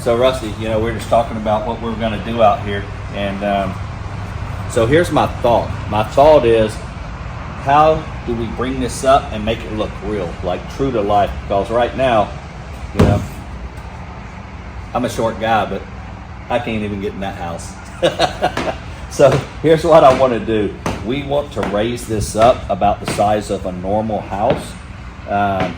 So Rusty, we're just talking about what we're going to do out here, and so here's my thought. My thought is, how do we bring this up and make it look real, like true to life? Because right now, I'm a short guy, but I can't even get in that house. So here's what I want to do. We want to raise this up about the size of a normal house,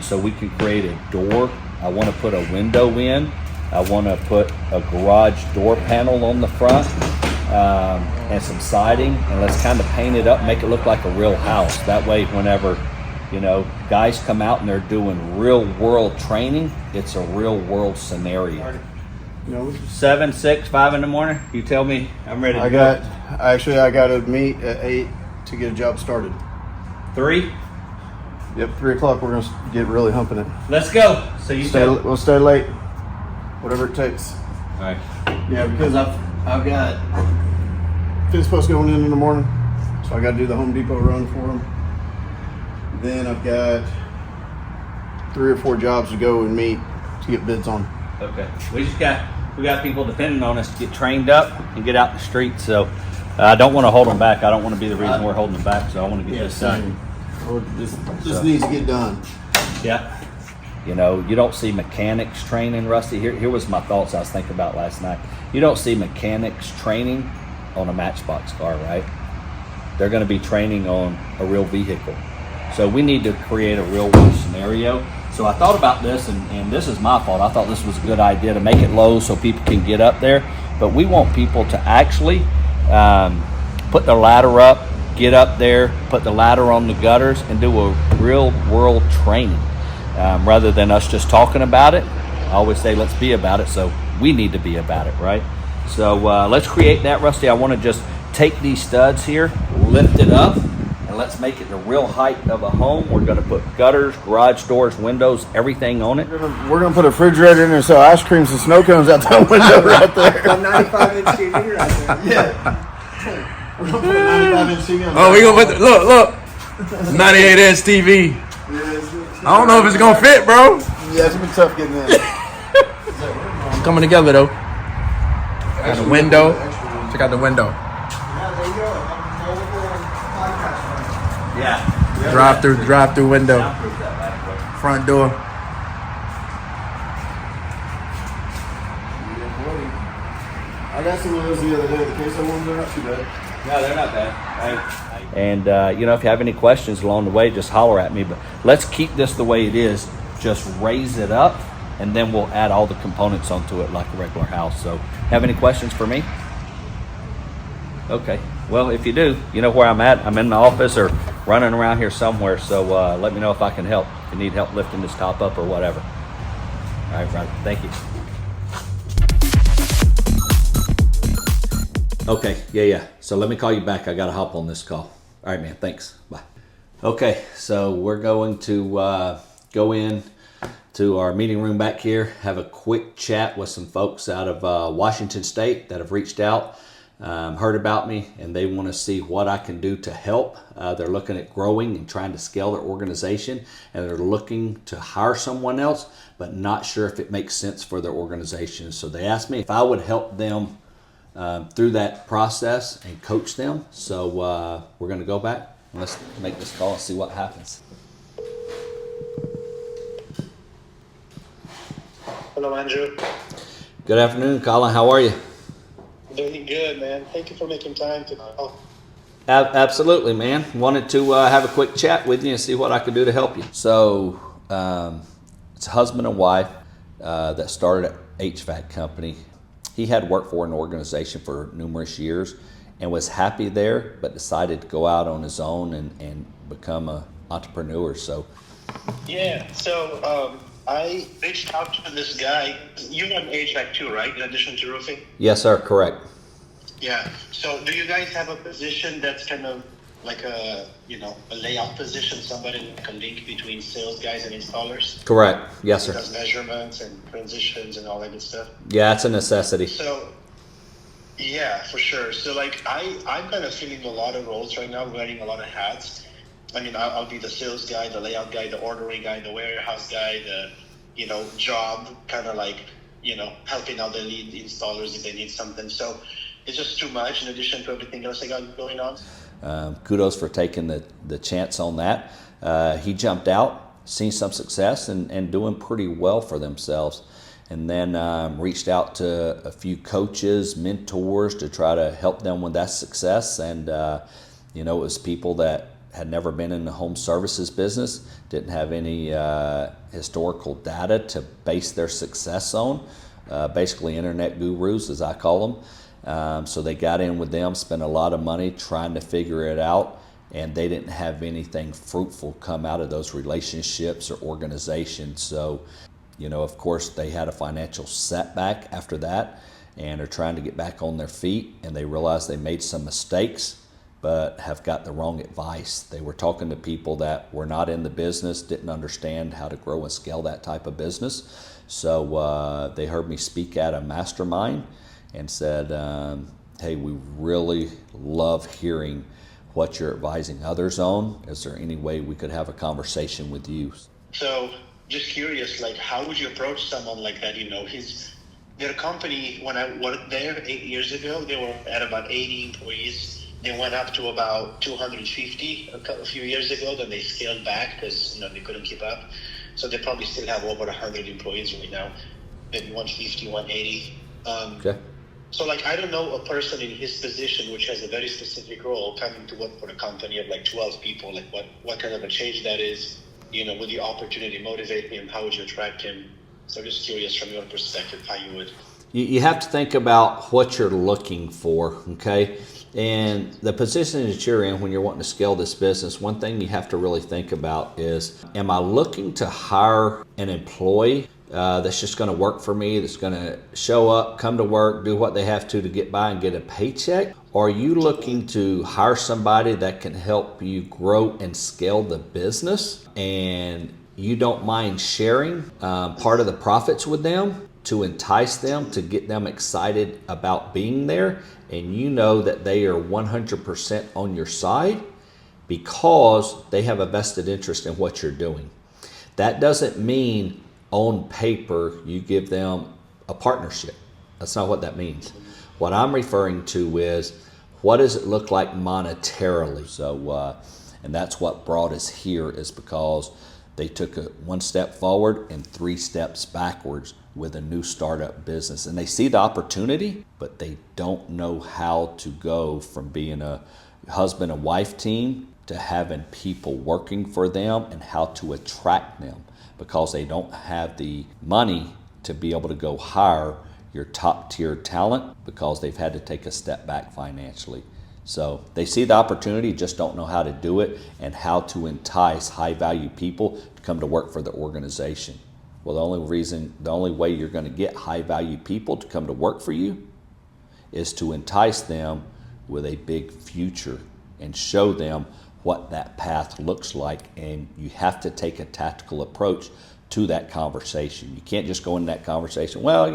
so we can create a door. I want to put a window in. I want to put a garage door panel on the front, and some siding, and let's kind of paint it up, make it look like a real house. That way, whenever guys come out and they're doing real world training, it's a real world scenario. 7, 6, 5 in the morning. You tell me, I'm ready. I got to meet at 8 to get a job started. 3. Yep, 3 o'clock. We're gonna get really humping it. Let's go. So we'll stay late, whatever it takes. All right. Yeah, because I've got fence posts going in the morning, so I got to do the Home Depot run for them. Then I've got 3 or 4 jobs to go and meet to get bids on. Okay. We got people depending on us to get trained up and get out in the street. So I don't want to hold them back. I don't want to be the reason we're holding them back. So I want to get this done. This needs to get done. Yeah. You don't see mechanics training, Rusty. Here was my thoughts I was thinking about last night. You don't see mechanics training on a Matchbox car, right? They're going to be training on a real vehicle. So we need to create a real world scenario. So I thought about this, and this is my fault. I thought this was a good idea to make it low so people can get up there. But we want people to actually put their ladder up, get up there, put the ladder on the gutters, and do a real world training. Rather than us just talking about it. I always say let's be about it, so we need to be about it, right? So let's create that, Rusty. I want to just take these studs here, lift it up, and let's make it the real height of a home. We're going to put gutters, garage doors, windows, everything on it. We're going to put a refrigerator in there, so ice creams and snow cones out that window right there. A 95-inch TV right there. Yeah. We're going to put a 95-inch TV on. Oh, we're going to put look. 98-inch TV. I don't know if it's gonna fit, bro. Yeah, it's gonna be tough getting in. Coming together though. Got the window. Check out the window. Yeah. Drive through window. Front door. I got some of those the other day. The case I wanted, they're not too bad. No, they're not bad. And if you have any questions along the way, just holler at me. But let's keep this the way it is. Just raise it up, and then we'll add all the components onto it like a regular house. So, have any questions for me? Okay. Well, if you do, you know where I'm at. I'm in the office or running around here somewhere. So let me know if I can help. If you need help lifting this top up or whatever. All right, brother. Thank you. Okay, yeah. So let me call you back. I got to hop on this call. All right, man. Thanks. Bye. Okay, so we're going to go in to our meeting room back here, have a quick chat with some folks out of Washington State that have reached out, heard about me, and they want to see what I can do to help. They're looking at growing and trying to scale their organization, and they're looking to hire someone else, but not sure if it makes sense for their organization. So they asked me if I would help them through that process and coach them. So we're going to go back and let's make this call and see what happens. Hello, Andrew. Good afternoon, Colin. How are you? Doing good, man. Thank you for making time to call. Absolutely, man. Wanted to have a quick chat with you and see what I could do to help you. So it's a husband and wife that started an HVAC company. He had worked for an organization for numerous years and was happy there, but decided to go out on his own and become an entrepreneur. So I reached out to this guy. You run HVAC too, right? In addition to roofing? Yes, sir. Correct. Yeah. So do you guys have a position that's kind of like a layout position, somebody like a link between sales guys and installers? Correct. Yes, sir. Does measurements and transitions and all that good stuff? Yeah, it's a necessity. So, yeah, for sure. So I'm kind of filling a lot of roles right now, wearing a lot of hats. I mean, I'll be the sales guy, the layout guy, the ordering guy, the warehouse guy, the, job kind of like, helping out the lead installers if they need something. So it's just too much in addition to everything else I got going on. Kudos for taking the chance on that. He jumped out, seen some success, and doing pretty well for themselves. And then reached out to a few coaches, mentors to try to help them with that success. And, it was people that had never been in the home services business, didn't have any historical data to base their success on, basically internet gurus, as I call them. So they got in with them, spent a lot of money trying to figure it out, and they didn't have anything fruitful come out of those relationships or organizations. So, of course, they had a financial setback after that and are trying to get back on their feet, and they realized they made some mistakes but have got the wrong advice. They were talking to people that were not in the business, didn't understand how to grow and scale that type of business. So they heard me speak at a mastermind and said, hey, we really love hearing what you're advising others on. Is there any way we could have a conversation with you? So just curious, how would you approach someone like that? Their company, when I worked there 8 years ago, they were at about 80 employees. They went up to about 250 a few years ago. Then they scaled back because they couldn't keep up. So they probably still have over 100 employees right now, maybe 150, 180. Okay. So I don't know a person in his position, which has a very specific role, coming to work for a company of 12 people. What kind of a change that is? Would the opportunity motivate him? How would you attract him? So just curious from your perspective how you would. You have to think about what you're looking for, okay? And the position that you're in when you're wanting to scale this business, one thing you have to really think about is, am I looking to hire an employee that's just going to work for me, that's going to show up, come to work, do what they have to get by and get a paycheck? Or are you looking to hire somebody that can help you grow and scale the business, and you don't mind sharing part of the profits with them to entice them, to get them excited about being there, and you know that they are 100% on your side because they have a vested interest in what you're doing? That doesn't mean on paper you give them a partnership. That's not what that means. What I'm referring to is, what does it look like monetarily? So, and that's what brought us here, is because they took one step forward and 3 steps backwards with a new startup business. And they see the opportunity, but they don't know how to go from being a husband and wife team to having people working for them and how to attract them, because they don't have the money to be able to go hire your top tier talent because they've had to take a step back financially. So they see the opportunity, just don't know how to do it and how to entice high value people to come to work for the organization. Well, the only way you're going to get high value people to come to work for you is to entice them with a big future and show them what that path looks like. And you have to take a tactical approach to that conversation. You can't just go in that conversation, well,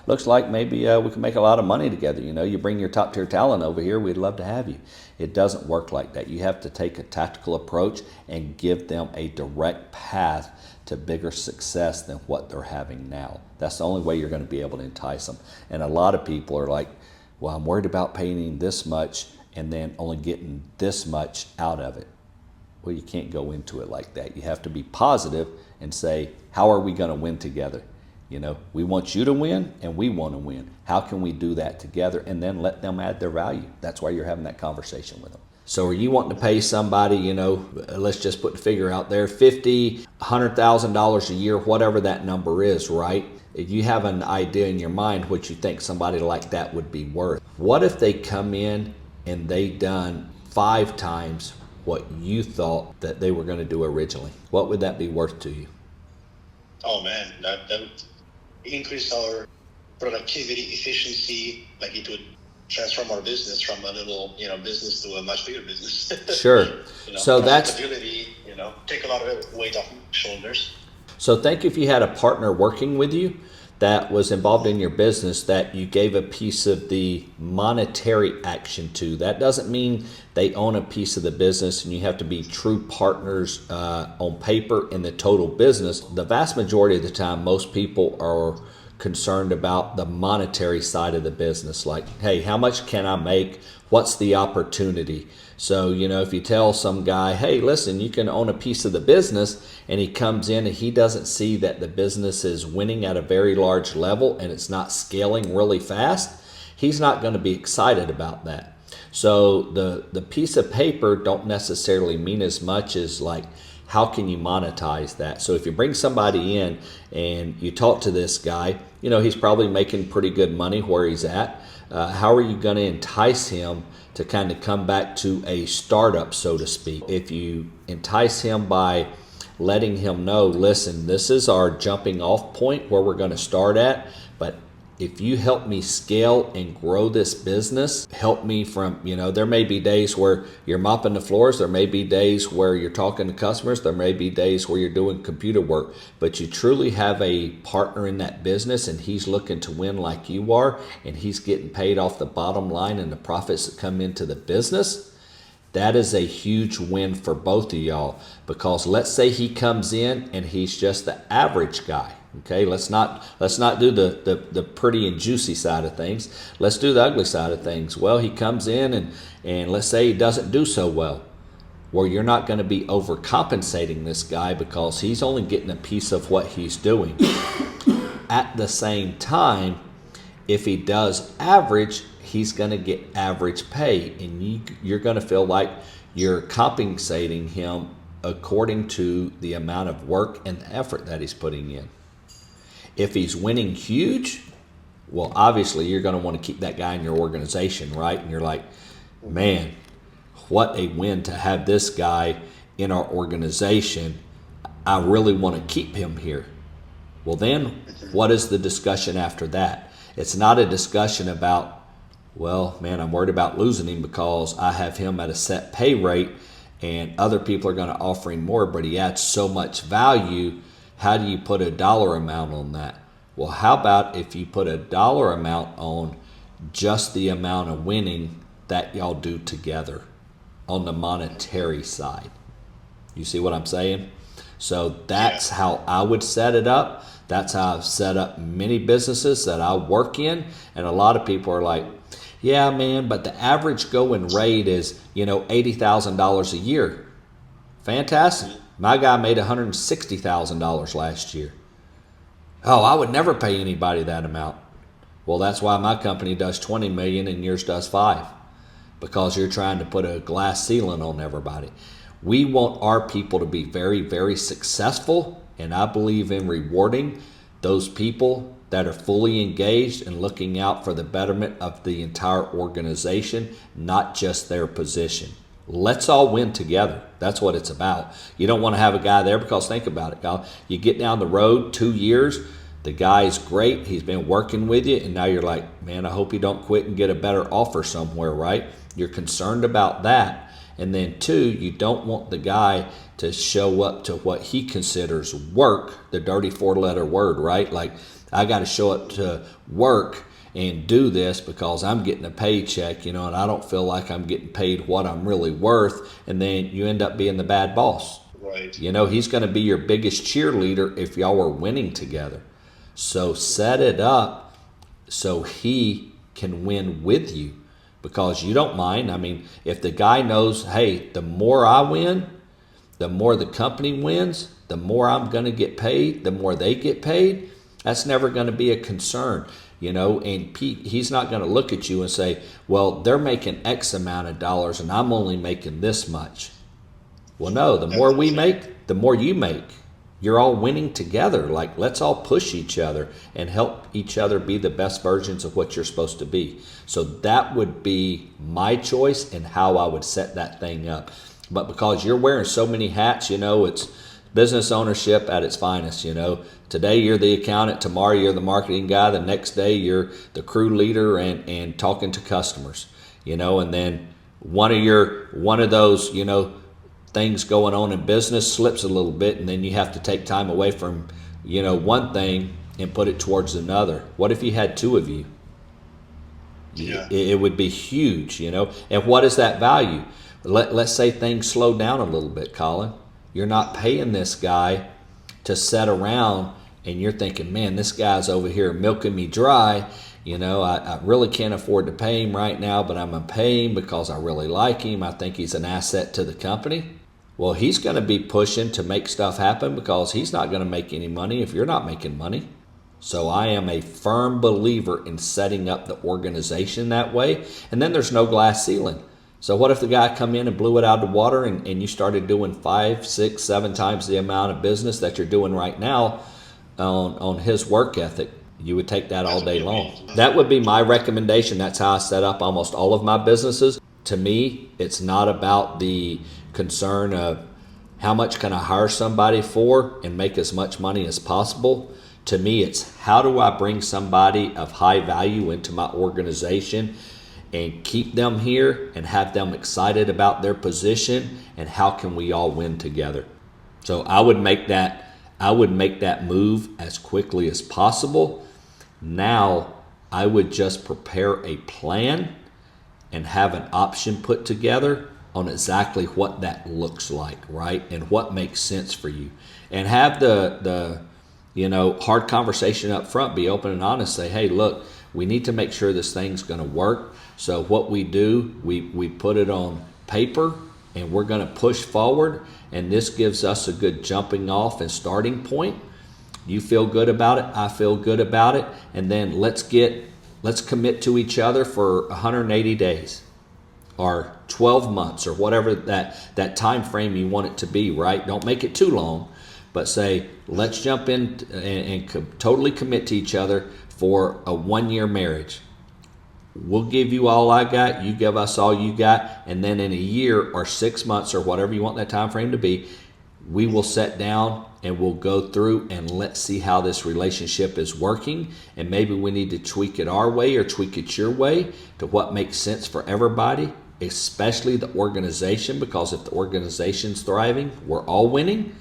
looks like maybe we can make a lot of money together. You bring your top tier talent over here, we'd love to have you. It doesn't work like that. You have to take a tactical approach and give them a direct path to bigger success than what they're having now. That's the only way you're going to be able to entice them. And a lot of people are like, well, I'm worried about paying this much and then only getting this much out of it. Well, you can't go into it like that. You have to be positive and say, how are we going to win together? We want you to win and we want to win. How can we do that together? And then let them add their value. That's why you're having that conversation with them. So are you wanting to pay somebody, let's just put the figure out there, $50,000, $100,000 a year, whatever that number is, right? If you have an idea in your mind what you think somebody like that would be worth. What if they come in and they done 5 times what you thought that they were going to do originally? What would that be worth to you? Oh man, that would increase our productivity, efficiency. It would transform our business from a little, business to a much bigger business. Sure. So that's stability, take a lot of weight off shoulders. So think if you had a partner working with you that was involved in your business that you gave a piece of the monetary action to. That doesn't mean they own a piece of the business and you have to be true partners on paper in the total business. The vast majority of the time, most people are concerned about the monetary side of the business. Like, hey, how much can I make? What's the opportunity? So, if you tell some guy, hey, listen, you can own a piece of the business, and he comes in and he doesn't see that the business is winning at a very large level and it's not scaling really fast, he's not going to be excited about that. So the piece of paper don't necessarily mean as much as like, how can you monetize that? So if you bring somebody in and you talk to this guy, he's probably making pretty good money where he's at. How are you going to entice him to kind of come back to a startup, so to speak? If you entice him by letting him know, listen, this is our jumping off point where we're going to start at, but if you help me scale and grow this business, help me from, there may be days where you're mopping the floors, there may be days where you're talking to customers, there may be days where you're doing computer work, but you truly have a partner in that business and he's looking to win like you are, and he's getting paid off the bottom line and the profits that come into the business. That is a huge win for both of y'all, because let's say he comes in and he's just the average guy. Okay, let's not do the pretty and juicy side of things. Let's do the ugly side of things. Well, he comes in and let's say he doesn't do so well. Well, you're not going to be overcompensating this guy because he's only getting a piece of what he's doing. At the same time, if he does average, he's going to get average pay, and you're going to feel like you're compensating him according to the amount of work and effort that he's putting in. If he's winning huge, well, obviously you're going to want to keep that guy in your organization, right? And you're like, man, what a win to have this guy in our organization. I really want to keep him here. Well, then what is the discussion after that? It's not a discussion about, well, man, I'm worried about losing him because I have him at a set pay rate and other people are going to offer him more, but he adds so much value. How do you put a dollar amount on that? Well, how about if you put a dollar amount on just the amount of winning that y'all do together on the monetary side? You see what I'm saying? So that's how I would set it up. That's how I've set up many businesses that I work in. And a lot of people are like, yeah, man, but the average going rate is, $80,000 a year. Fantastic. My guy made $160,000 last year. Oh, I would never pay anybody that amount. Well, that's why my company does $20 million and yours does $5 million, because you're trying to put a glass ceiling on everybody. We want our people to be very, very successful, and I believe in rewarding those people that are fully engaged and looking out for the betterment of the entire organization, not just their position. Let's all win together. That's what it's about. You don't want to have a guy there because think about it, Kyle. You get down the road 2 years, the guy's great, he's been working with you, and now you're like, man, I hope he don't quit and get a better offer somewhere, right? You're concerned about that. And then 2, you don't want the guy to show up to what he considers work, the dirty 4-letter word, right? Like, I got to show up to work and do this because I'm getting a paycheck, and I don't feel like I'm getting paid what I'm really worth, and then you end up being the bad boss. Right. He's going to be your biggest cheerleader if y'all are winning together. So set it up so he can win with you, because you don't mind. I mean, if the guy knows, hey, the more I win, the more the company wins, the more I'm going to get paid, the more they get paid, that's never going to be a concern. And he's not going to look at you and say, well, they're making X amount of dollars and I'm only making this much. Well, no, the more we make, the more you make. You're all winning together. Like, let's all push each other and help each other be the best versions of what you're supposed to be. So that would be my choice and how I would set that thing up. But because you're wearing so many hats, it's business ownership at its finest. Today you're the accountant, tomorrow you're the marketing guy, the next day you're the crew leader and talking to customers, and then one of those, things going on in business slips a little bit, and then you have to take time away from, one thing and put it towards another. What if you had 2 of you? Yeah. It would be huge, And what is that value? Let's say things slow down a little bit, Colin. You're not paying this guy to sit around and you're thinking, man, this guy's over here milking me dry. I really can't afford to pay him right now, but I'm going to pay him because I really like him. I think he's an asset to the company. Well, he's going to be pushing to make stuff happen because he's not going to make any money if you're not making money. So I am a firm believer in setting up the organization that way. And then there's no glass ceiling. So what if the guy come in and blew it out of the water and you started doing 5, 6, 7 times the amount of business that you're doing right now on his work ethic? You would take that all day long. That would be my recommendation. That's how I set up almost all of my businesses. To me, it's not about the concern of how much can I hire somebody for and make as much money as possible. To me, it's how do I bring somebody of high value into my organization and keep them here and have them excited about their position, and how can we all win together? So I would make that move as quickly as possible. Now I would just prepare a plan and have an option put together on exactly what that looks like, right? And what makes sense for you. And have the hard conversation up front, be open and honest, say, hey, look, we need to make sure this thing's going to work. So what we do, we put it on paper and we're going to push forward. And this gives us a good jumping off and starting point. You feel good about it. I feel good about it. And then let's commit to each other for 180 days. Or 12 months or whatever that time frame you want it to be, right? Don't make it too long, but say, let's jump in and totally commit to each other for a 1-year marriage. We'll give you all I got, you give us all you got, and then in a year or 6 months or whatever you want that time frame to be, we will sit down and we'll go through and let's see how this relationship is working, and maybe we need to tweak it our way or tweak it your way to what makes sense for everybody, especially the organization, because if the organization's thriving, we're all winning.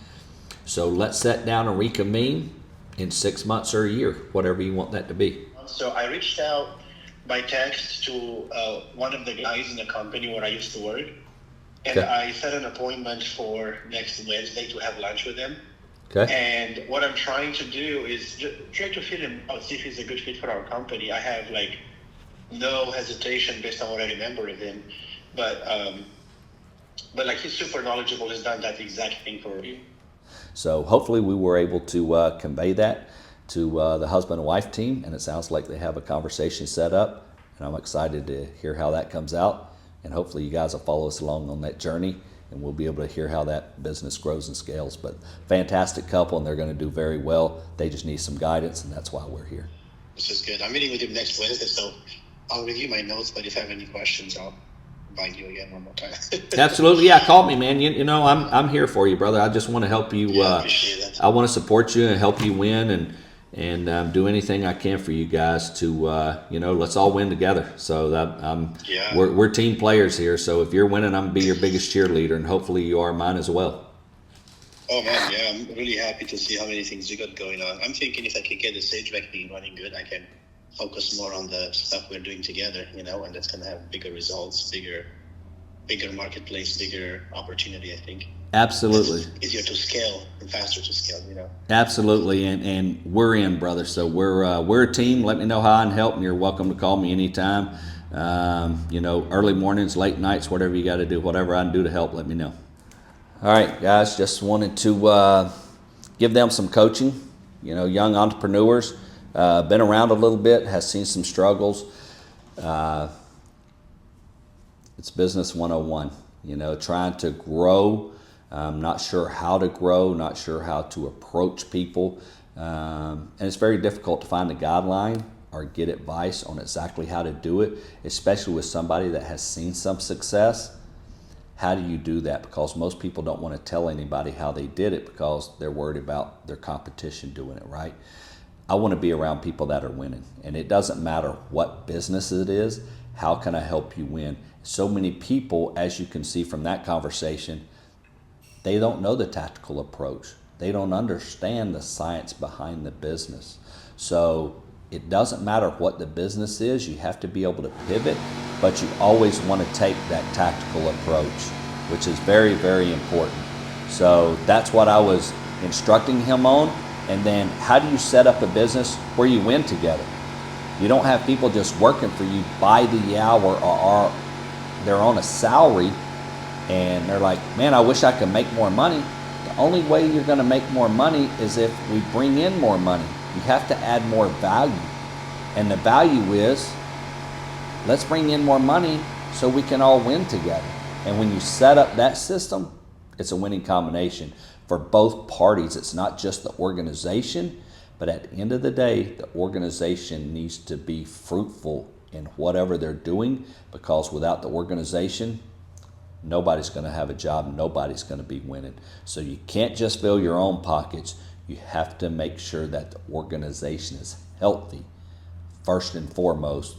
So let's sit down and reconvene in 6 months or a year, whatever you want that to be. So I reached out by text to one of the guys in the company where I used to work, and Okay. I set an appointment for next Wednesday to have lunch with him. Okay. And what I'm trying to do is try to fit him out, see if he's a good fit for our company. I have no hesitation based on what I remember of him, but he's super knowledgeable. He's done that exact thing for me. So hopefully we were able to convey that to the husband and wife team, and it sounds like they have a conversation set up, and I'm excited to hear how that comes out, and hopefully you guys will follow us along on that journey, and we'll be able to hear how that business grows and scales. But fantastic couple, and they're going to do very well. They just need some guidance, and that's why we're here. This is good. I'm meeting with him next Wednesday, so I'll review my notes, but if I have any questions, I'll invite you again one more time. Absolutely, yeah. Call me, man. I'm here for you, brother. I just want to help you. Yeah, I appreciate that. I want to support you and help you win, and do anything I can for you guys to let's all win together. So we're team players here. So if you're winning, I'm gonna be your biggest cheerleader, and hopefully you are mine as well. Oh man, yeah, I'm really happy to see how many things you got going on. I'm thinking if I can get the SageMac thing running good, I can focus more on the stuff we're doing together, and that's gonna have bigger results, bigger marketplace, bigger opportunity, I think. Absolutely. It's easier to scale and faster to scale, Absolutely, and we're in, brother. So we're a team. Let me know how I can help, and you're welcome to call me anytime. Early mornings, late nights, whatever you got to do, whatever I can do to help, let me know. All right, guys, just wanted to give them some coaching. Young entrepreneurs, been around a little bit, has seen some struggles. It's business 101, trying to grow. Not sure how to grow, not sure how to approach people. And it's very difficult to find a guideline or get advice on exactly how to do it, especially with somebody that has seen some success. How do you do that? Because most people don't want to tell anybody how they did it because they're worried about their competition doing it, right? I want to be around people that are winning. And it doesn't matter what business it is, how can I help you win? So many people, as you can see from that conversation, they don't know the tactical approach. They don't understand the science behind the business. So it doesn't matter what the business is, you have to be able to pivot, but you always want to take that tactical approach, which is very, very important. So that's what I was instructing him on, And then how do you set up a business where you win together? You don't have people just working for you by the hour, or they're on a salary and they're like, man, I wish I could make more money. The only way you're going to make more money is if we bring in more money. You have to add more value. And the value is, let's bring in more money so we can all win together. And when you set up that system, it's a winning combination for both parties. It's not just the organization, but at the end of the day, the organization needs to be fruitful in whatever they're doing, because without the organization, nobody's going to have a job, nobody's going to be winning. So you can't just fill your own pockets. You have to make sure that the organization is healthy first and foremost,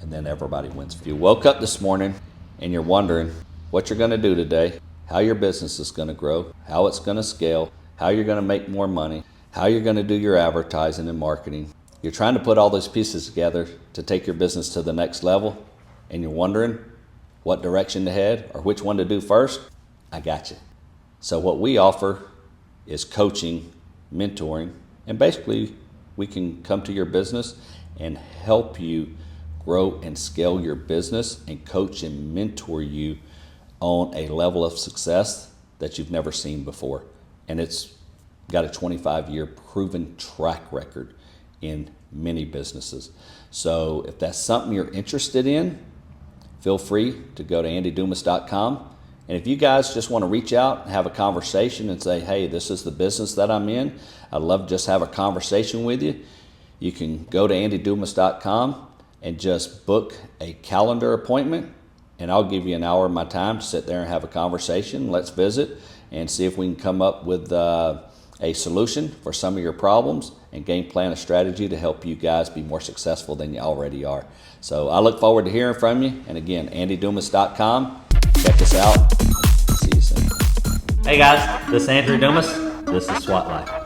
and then everybody wins. If you woke up this morning and you're wondering what you're going to do today, how your business is going to grow, how it's going to scale, how you're going to make more money, how you're going to do your advertising and marketing, you're trying to put all those pieces together to take your business to the next level, and you're wondering what direction to head or which one to do first, I got you. So what we offer is coaching, mentoring, and basically we can come to your business and help you grow and scale your business and coach and mentor you on a level of success that you've never seen before. And it's got a 25-year proven track record in many businesses. So if that's something you're interested in, feel free to go to andydumas.com. And if you guys just want to reach out and have a conversation and say, hey, this is the business that I'm in, I'd love to just have a conversation with you, you can go to andydumas.com and just book a calendar appointment, and I'll give you an hour of my time to sit there and have a conversation. Let's visit and see if we can come up with a solution for some of your problems and game plan a strategy to help you guys be more successful than you already are. So I look forward to hearing from you. And again, andydumas.com. Check us out. See you soon. Hey guys, this is Andrew Dumas. This is Swat Life.